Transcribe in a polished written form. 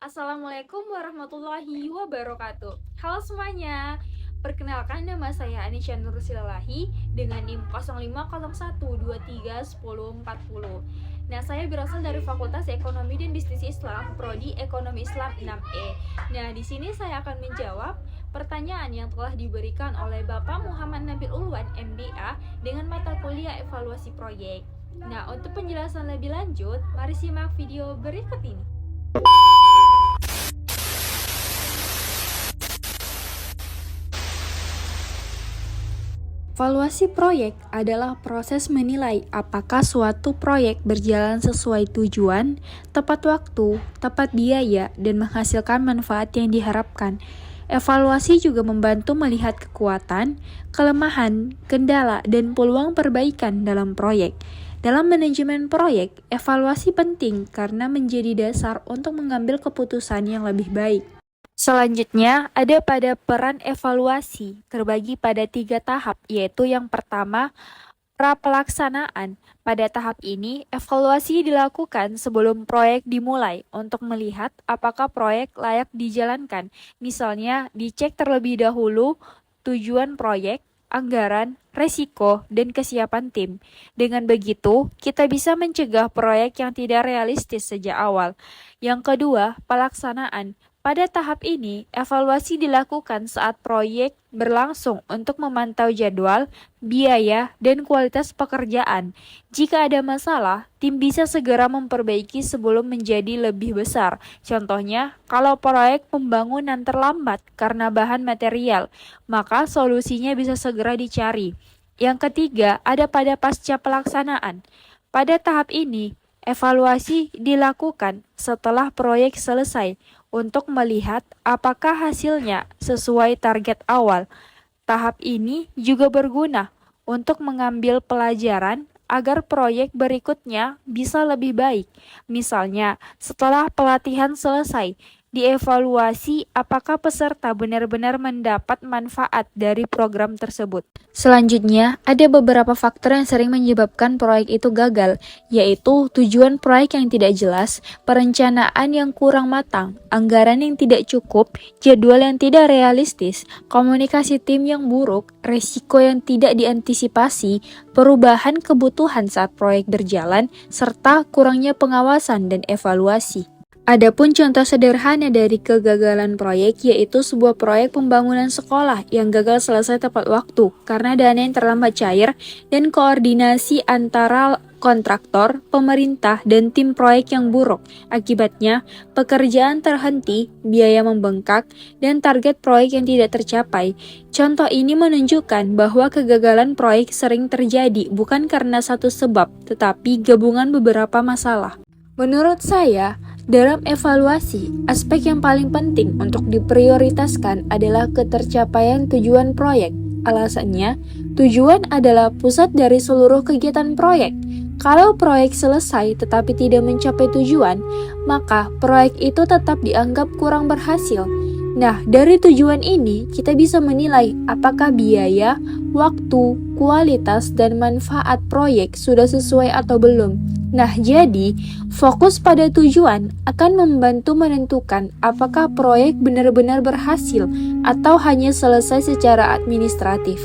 Assalamualaikum warahmatullahi wabarakatuh. Halo semuanya, perkenalkan nama saya Anisha Nursilahi dengan NIM 0501231040. Nah, saya berasal dari Fakultas Ekonomi dan Bisnis Islam, Prodi Ekonomi Islam 6E. Nah, di sini saya akan menjawab pertanyaan yang telah diberikan oleh Bapak Muhammad Nabil Ulwan, MBA, dengan mata kuliah evaluasi proyek. Nah, untuk penjelasan lebih lanjut, mari simak video berikut ini. Evaluasi proyek adalah proses menilai apakah suatu proyek berjalan sesuai tujuan, tepat waktu, tepat biaya, dan menghasilkan manfaat yang diharapkan. Evaluasi juga membantu melihat kekuatan, kelemahan, kendala, dan peluang perbaikan dalam proyek. Dalam manajemen proyek, evaluasi penting karena menjadi dasar untuk mengambil keputusan yang lebih baik. Selanjutnya, ada pada peran evaluasi, terbagi pada 3 tahap, yaitu yang pertama, pra-pelaksanaan. Pada tahap ini, evaluasi dilakukan sebelum proyek dimulai untuk melihat apakah proyek layak dijalankan. Misalnya, dicek terlebih dahulu tujuan proyek, anggaran, resiko, dan kesiapan tim. Dengan begitu, kita bisa mencegah proyek yang tidak realistis sejak awal. Yang kedua, pelaksanaan. Pada tahap ini, evaluasi dilakukan saat proyek berlangsung untuk memantau jadwal, biaya, dan kualitas pekerjaan. Jika ada masalah, tim bisa segera memperbaiki sebelum menjadi lebih besar. Contohnya, kalau proyek pembangunan terlambat karena bahan material, maka solusinya bisa segera dicari. Yang ketiga, ada pada pasca pelaksanaan. Pada tahap ini, evaluasi dilakukan setelah proyek selesai untuk melihat apakah hasilnya sesuai target awal. Tahap ini juga berguna untuk mengambil pelajaran agar proyek berikutnya bisa lebih baik. Misalnya, setelah pelatihan selesai, dievaluasi apakah peserta benar-benar mendapat manfaat dari program tersebut. Selanjutnya, ada beberapa faktor yang sering menyebabkan proyek itu gagal, yaitu tujuan proyek yang tidak jelas, perencanaan yang kurang matang, anggaran yang tidak cukup, jadwal yang tidak realistis, komunikasi tim yang buruk, resiko yang tidak diantisipasi, perubahan kebutuhan saat proyek berjalan, serta kurangnya pengawasan dan evaluasi. Adapun contoh sederhana dari kegagalan proyek yaitu sebuah proyek pembangunan sekolah yang gagal selesai tepat waktu karena dana yang terlambat cair dan koordinasi antara kontraktor, pemerintah, dan tim proyek yang buruk. Akibatnya, pekerjaan terhenti, biaya membengkak, dan target proyek yang tidak tercapai. Contoh ini menunjukkan bahwa kegagalan proyek sering terjadi bukan karena satu sebab, tetapi gabungan beberapa masalah. Menurut saya, dalam evaluasi, aspek yang paling penting untuk diprioritaskan adalah ketercapaian tujuan proyek. Alasannya, tujuan adalah pusat dari seluruh kegiatan proyek. Kalau proyek selesai tetapi tidak mencapai tujuan, maka proyek itu tetap dianggap kurang berhasil. Nah, dari tujuan ini, kita bisa menilai apakah biaya, waktu, kualitas, dan manfaat proyek sudah sesuai atau belum. Nah, jadi fokus pada tujuan akan membantu menentukan apakah proyek benar-benar berhasil atau hanya selesai secara administratif.